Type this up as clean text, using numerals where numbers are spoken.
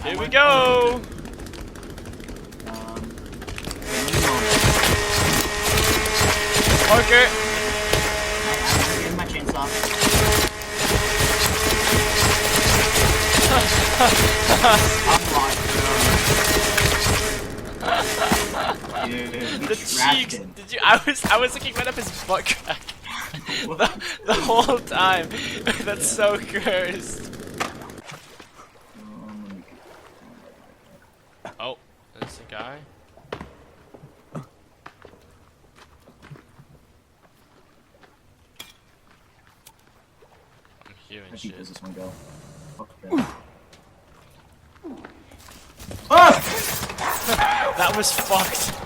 Here we go! Okay. I'm getting my chainsaw. The cheeks! Did you? I was looking right up his butt crack the whole time. That's so gross. Oh, there's a guy. I'm hearing How shit. deep does this one go? Ah! That was fucked.